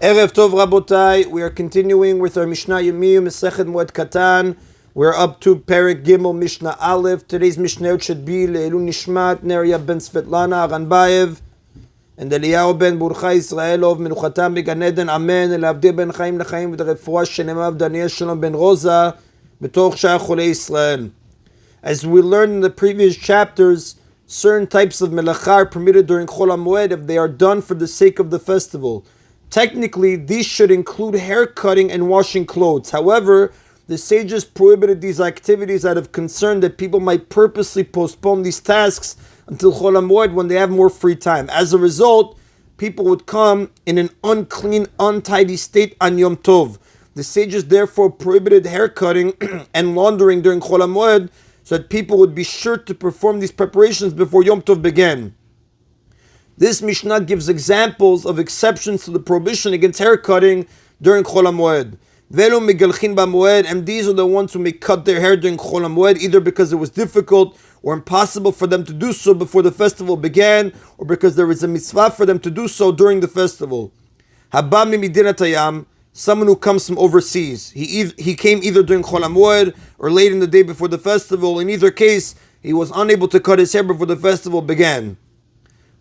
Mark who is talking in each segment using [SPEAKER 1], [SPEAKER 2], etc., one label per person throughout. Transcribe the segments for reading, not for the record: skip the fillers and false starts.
[SPEAKER 1] Erev Tov Rabotai, we are continuing with our Mishna Yomi, Masechet Moed Katan. We're up to Perek Gimel Mishnah Alayev. Today's Mishnah should be Le'elu Nishmat, Neria ben Svetlana, Aranbayev, and Eliyahu ben Burcha Israelov, Menuchatam Began Eden, Amen, Elavdi ben Chaim Lechaim, V'derefua Shenemav Daniel Shalom ben Rosa, B'toch Shah Cholei Israel. As we learned in the previous chapters, certain types of melachah are permitted during Chol HaMoed if they are done for the sake of the festival. Technically, these should include hair cutting and washing clothes. However, the sages prohibited these activities out of concern that people might purposely postpone these tasks until Chol HaMoed when they have more free time. As a result, people would come in an unclean, untidy state on Yom Tov. The sages therefore prohibited hair cutting and laundering during Chol HaMoed so that people would be sure to perform these preparations before Yom Tov began. This Mishnah gives examples of exceptions to the prohibition against hair cutting during Chol HaMoed. Velo megalchin b'moed, and these are the ones who may cut their hair during Chol HaMoed, either because it was difficult or impossible for them to do so before the festival began, or because there is a mitzvah for them to do so during the festival. Haba mimidinat hayam, someone who comes from overseas. He came either during Chol HaMoed or late in the day before the festival. In either case, he was unable to cut his hair before the festival began.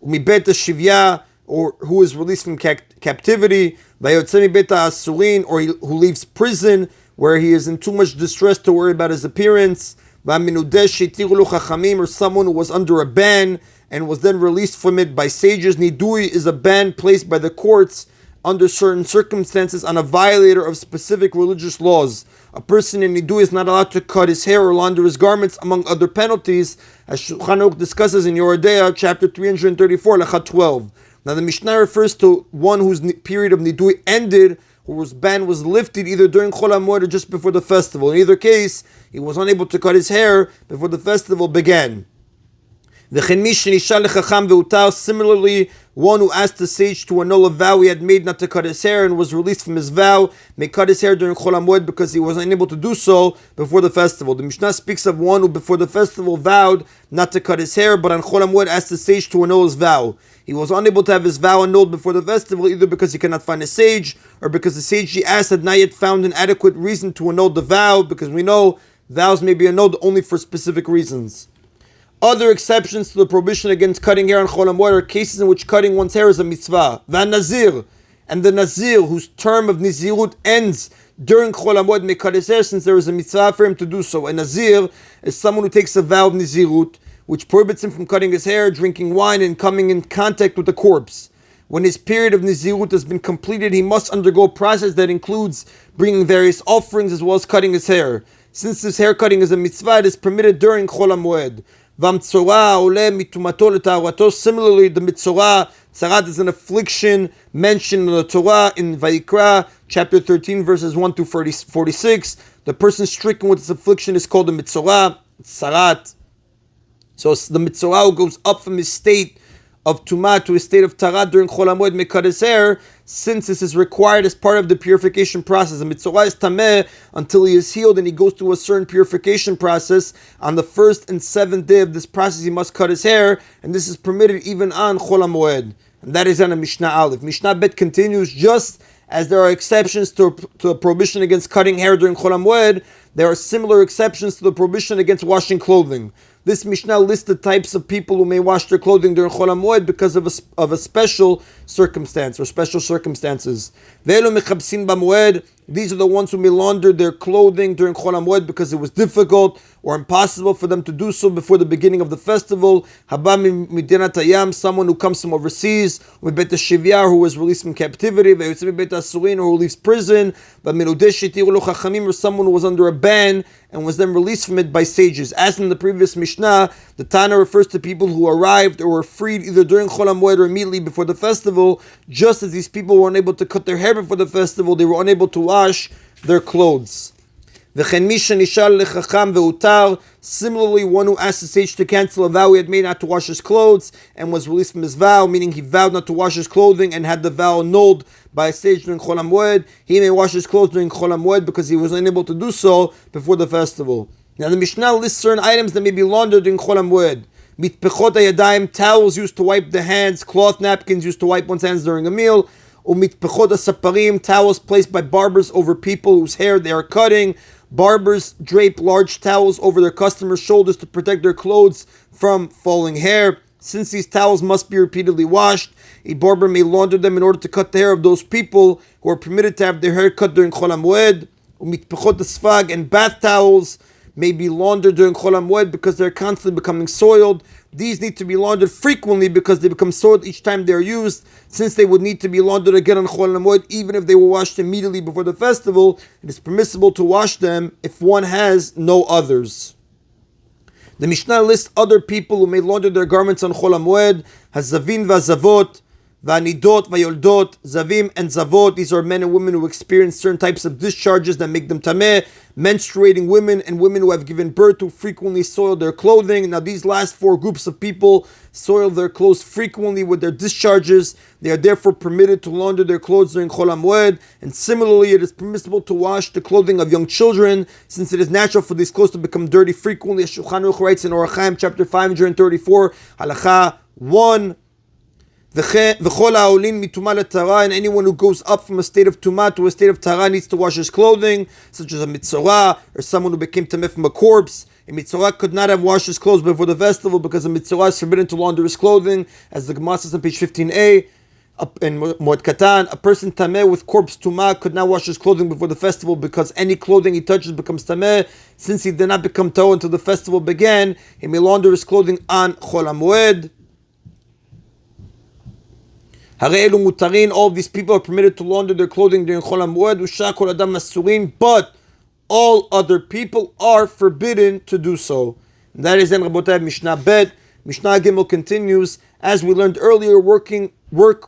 [SPEAKER 1] Umibet shivya, or who is released from captivity, vayotze mibet asurin, or who leaves prison where he is in too much distress to worry about his appearance, v'aminudesh shetiru lo chachamim, or someone who was under a ban and was then released from it by sages. Nidui is a ban placed by the courts under certain circumstances on a violator of specific religious laws. A person in Nidui is not allowed to cut his hair or launder his garments, among other penalties, as Shulchan Aruch discusses in Yoredeah, chapter 334, Lechat 12. Now the Mishnah refers to one whose period of Nidui ended, or whose ban was lifted either during Chol HaMoed or just before the festival. In either case, he was unable to cut his hair before the festival began. Similarly, one who asked the sage to annul a vow he had made not to cut his hair and was released from his vow may cut his hair during Chol HaMoed because he was unable to do so before the festival. The Mishnah speaks of one who before the festival vowed not to cut his hair, but on Chol HaMoed asked the sage to annul his vow. He was unable to have his vow annulled before the festival, either because he cannot find a sage, or because the sage he asked had not yet found an adequate reason to annul the vow, because we know vows may be annulled only for specific reasons. Other exceptions to the prohibition against cutting hair on Chol HaMoed are cases in which cutting one's hair is a mitzvah. V'nazir, and the nazir, whose term of nizirut ends during Chol HaMoed, may cut his hair since there is a mitzvah for him to do so. A nazir is someone who takes a vow of nizirut, which prohibits him from cutting his hair, drinking wine, and coming in contact with the corpse. When his period of nizirut has been completed, he must undergo a process that includes bringing various offerings as well as cutting his hair. Since this hair cutting is a mitzvah, it is permitted during Chol HaMoed. Similarly, the mitzorah, tzarat is an affliction mentioned in the Torah in Vayikra, chapter 13, verses 1 to 46. The person stricken with this affliction is called a mitzorah, tzarat. So the mitzorah goes up from his state of tumah to his state of tarat during Chol HaMoed may cut his hair, since this is required as part of the purification process. The mitzorah is tameh until he is healed, and he goes through a certain purification process. On the first and seventh day of this process, he must cut his hair, and this is permitted even on Chol HaMoed. And that is on a Mishnah Aleph. Mishnah Bet continues, just as there are exceptions to a prohibition against cutting hair during Chol HaMoed, there are similar exceptions to the prohibition against washing clothing. This Mishnah lists the types of people who may wash their clothing during Chol HaMoed because of a special circumstance or special circumstances. Ve'elu mechabsin b'moed, these are the ones who may launder their clothing during Chol HaMoed because it was difficult or impossible for them to do so before the beginning of the festival. Haba midinat hayam, someone who comes from overseas, mibet shivya, who was released from captivity, ve'yotze mibet asurin, or who leaves prison, v'aminudesh shetiru lo chachamim, or someone who was under a ban and was then released from it by sages. As in the previous Mishnah, the Tana refers to people who arrived or were freed either during Chol HaMoed or immediately before the festival. Just as these people were unable to cut their hair before the festival, they were unable to wash their clothes. Similarly, one who asked the sage to cancel a vow he had made not to wash his clothes and was released from his vow, meaning he vowed not to wash his clothing and had the vow annulled by a sage during Chol HaMoed, he may wash his clothes during Chol HaMoed because he was unable to do so before the festival. Now the Mishnah lists certain items that may be laundered during Chol HaMoed. Mitpechot hayadayim, towels used to wipe the hands, cloth napkins used to wipe one's hands during a meal, Umitpechot saparim, towels placed by barbers over people whose hair they are cutting. Barbers drape large towels over their customers' shoulders to protect their clothes from falling hair. Since these towels must be repeatedly washed, a barber may launder them in order to cut the hair of those people who are permitted to have their hair cut during Chol HaMoed. Umitpechot sfag, and bath towels may be laundered during Chol HaMoed because they're constantly becoming soiled. These need to be laundered frequently because they become soiled each time they are used. Since they would need to be laundered again on Chol HaMoed, even if they were washed immediately before the festival, it is permissible to wash them if one has no others. The Mishnah lists other people who may launder their garments on Chol HaMoed: Hazavin v'Zavot, V'anidot v'yoldot, Zavim and Zavot. These are men and women who experience certain types of discharges that make them tameh. Menstruating women and women who have given birth who frequently soil their clothing. Now these last four groups of people soil their clothes frequently with their discharges. They are therefore permitted to launder their clothes during Chol HaMoed. And similarly, it is permissible to wash the clothing of young children, since it is natural for these clothes to become dirty frequently. As Shulchan Aruch writes in Orach Chaim, chapter 534, Halacha 1. And anyone who goes up from a state of tumah to a state of tara needs to wash his clothing, such as a mitzorah or someone who became tameh from a corpse. A mitzorah could not have washed his clothes before the festival because a mitzorah is forbidden to launder his clothing, as the Gemara says on page 15a. In Moed Katan, a person tameh with corpse tumah could not wash his clothing before the festival because any clothing he touches becomes tameh. Since he did not become tahor until the festival began, he may launder his clothing on Chol HaMoed. All of these people are permitted to launder their clothing during Chol HaMoed, but all other people are forbidden to do so. And that is then Rabotai Mishnah Bet. Mishnah Gimel continues, as we learned earlier, work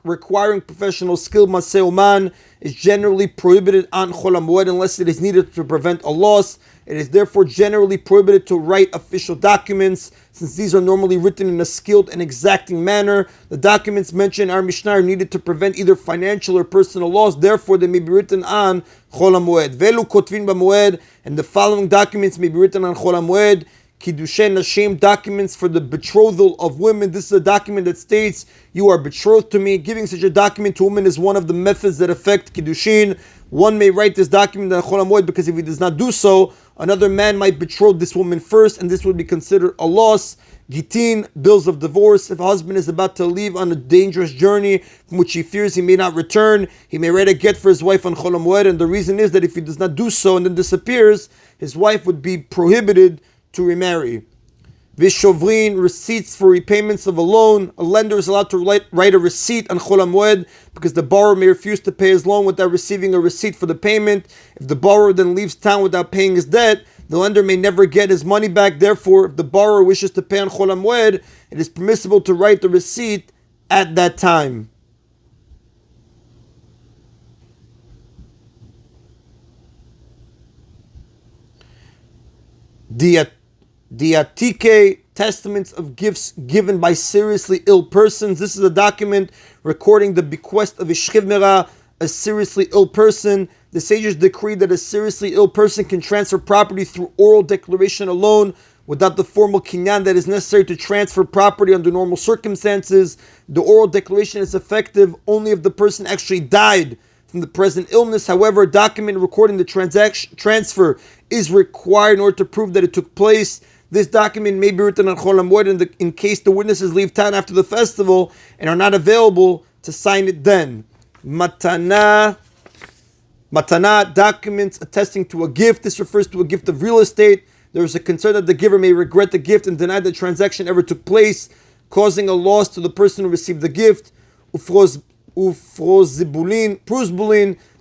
[SPEAKER 1] requiring professional skill, Maseh Oman, is generally prohibited on Chol HaMoed unless it is needed to prevent a loss. It is therefore generally prohibited to write official documents, since these are normally written in a skilled and exacting manner. The documents mentioned in our Mishnah are needed to prevent either financial or personal loss, therefore they may be written on Chol HaMoed. Velu kotvin b'moed, and the following documents may be written on Chol HaMoed: Kiddushin Hashem, documents for the betrothal of women. This is a document that states, you are betrothed to me. Giving such a document to women is one of the methods that affect Kiddushin. One may write this document on Chol HaMoed because if he does not do so, another man might betroth this woman first, and this would be considered a loss. Gitin, bills of divorce. If a husband is about to leave on a dangerous journey from which he fears he may not return, he may write a get for his wife on Chol HaMoed, and the reason is that if he does not do so and then disappears, his wife would be prohibited to remarry. Vishovrin, receipts for repayments of a loan. A lender is allowed to write a receipt on Chol HaMoed because the borrower may refuse to pay his loan without receiving a receipt for the payment. If the borrower then leaves town without paying his debt, the lender may never get his money back. Therefore, if the borrower wishes to pay on Chol HaMoed, it is permissible to write the receipt at that time. Diatike, testaments of gifts given by seriously ill persons. This is a document recording the bequest of a shchivmera, a seriously ill person. The sages decree that a seriously ill person can transfer property through oral declaration alone, without the formal kinyan that is necessary to transfer property under normal circumstances. The oral declaration is effective only if the person actually died from the present illness. However, a document recording the transfer is required in order to prove that it took place. This document may be written on Chol HaMoed in case the witnesses leave town after the festival and are not available to sign it then. Matana, documents attesting to a gift. This refers to a gift of real estate. There is a concern that the giver may regret the gift and deny the transaction ever took place, causing a loss to the person who received the gift. Pruzbulin,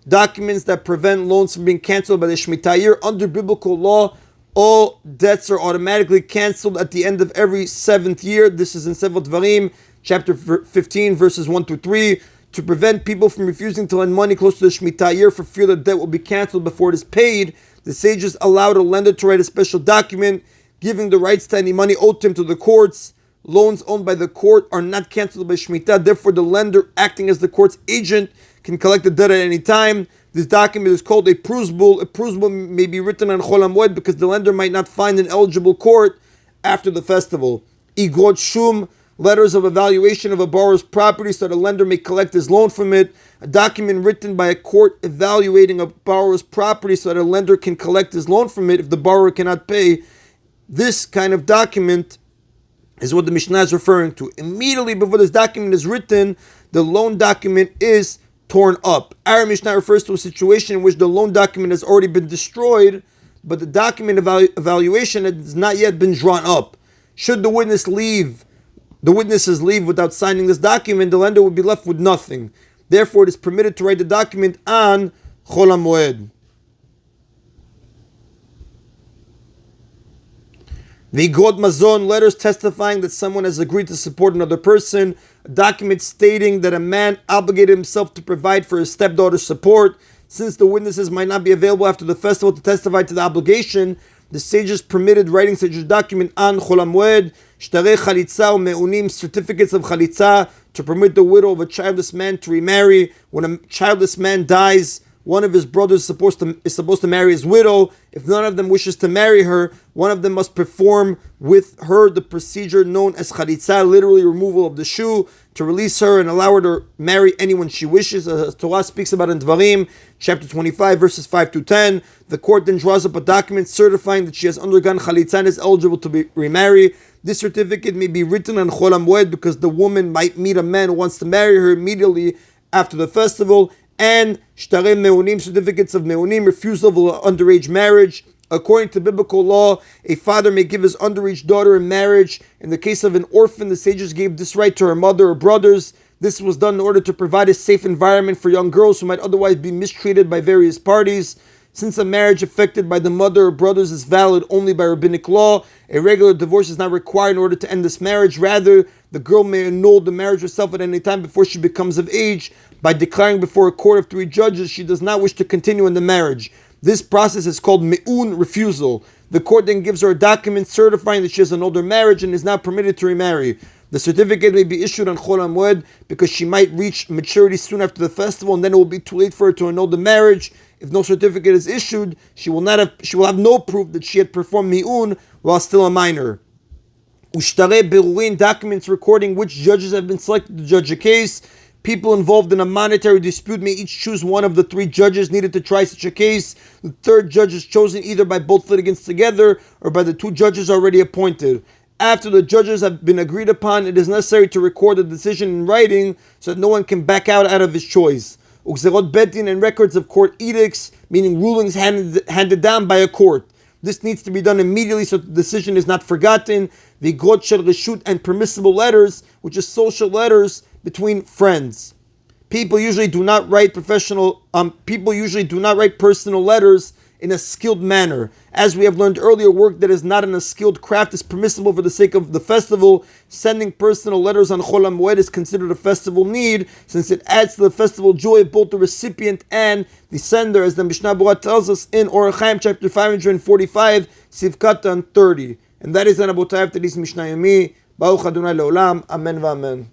[SPEAKER 1] documents that prevent loans from being cancelled by the Shemitah year. Under biblical law, all debts are automatically cancelled at the end of every seventh year. This is in Sefer Dvarim, chapter 15, verses 1 through 3. To prevent people from refusing to lend money close to the Shemitah year for fear that debt will be cancelled before it is paid, the sages allowed a lender to write a special document giving the rights to any money owed to him to the courts. Loans owned by the court are not cancelled by Shemitah. Therefore, the lender, acting as the court's agent, can collect the debt at any time. This document is called a pruzbul. A pruzbul may be written on Chol HaMoed because the lender might not find an eligible court after the festival. Igrot shum, letters of evaluation of a borrower's property so that a lender may collect his loan from it, a document written by a court evaluating a borrower's property so that a lender can collect his loan from it if the borrower cannot pay. This kind of document is what the Mishnah is referring to. Immediately before this document is written, the loan document is torn up. Our Mishnah refers to a situation in which the loan document has already been destroyed, but the document evaluation has not yet been drawn up. Should the witnesses leave without signing this document, the lender would be left with nothing. Therefore, it is permitted to write the document on Chol HaMoed. V'igod mazon, letters testifying that someone has agreed to support another person. A document stating that a man obligated himself to provide for his stepdaughter's support. Since the witnesses might not be available after the festival to testify to the obligation, the sages permitted writing such a document on Chol HaMoed. Shtarei chalitza u'meunim, certificates of chalitza, to permit the widow of a childless man to remarry. When a childless man dies, one of his brothers is supposed to marry his widow. If none of them wishes to marry her, one of them must perform with her the procedure known as chalitza, literally removal of the shoe, to release her and allow her to marry anyone she wishes. As Torah speaks about in Dvarim, chapter 25, verses 5 to 10. The court then draws up a document certifying that she has undergone chalitza and is eligible to be remarried. This certificate may be written on Chol HaMoed because the woman might meet a man who wants to marry her immediately after the festival. And shtarei meunim, certificates of meunim, refusal of underage marriage. According to biblical law, a father may give his underage daughter in marriage. In the case of an orphan, the sages gave this right to her mother or brothers. This was done in order to provide a safe environment for young girls who might otherwise be mistreated by various parties. Since a marriage effected by the mother or brothers is valid only by rabbinic law, a regular divorce is not required in order to end this marriage. Rather, the girl may annul the marriage herself at any time before she becomes of age by declaring before a court of 3 judges she does not wish to continue in the marriage. This process is called me'un, refusal. The court then gives her a document certifying that she has an older marriage and is not permitted to remarry. The certificate may be issued on Chol HaMoed because she might reach maturity soon after the festival, and then it will be too late for her to annul the marriage. If no certificate is issued, she will have no proof that she had performed mi'un while still a minor. Ushtarei berurin, documents recording which judges have been selected to judge a case. People involved in a monetary dispute may each choose one of the 3 judges needed to try such a case. The 3rd judge is chosen either by both litigants together or by the 2 judges already appointed. After the judges have been agreed upon, it is necessary to record the decision in writing so that no one can back out of his choice. Uxerot betin, and records of court edicts, meaning rulings handed down by a court. This needs to be done immediately so the decision is not forgotten. V'igod shel reshut, and permissible letters, which is social letters between friends. People usually do not write personal letters in a skilled manner. As we have learned earlier, work that is not in a skilled craft is permissible for the sake of the festival. Sending personal letters on Chol HaMoed is considered a festival need, since it adds to the festival joy of both the recipient and the sender, as the Mishnah Berurah tells us in Orach Chaim, chapter 545, Siv Katan 30. And that is an abotai of today's Mishna Yomi. Baruch Adonai Leolam. Amen v'amen.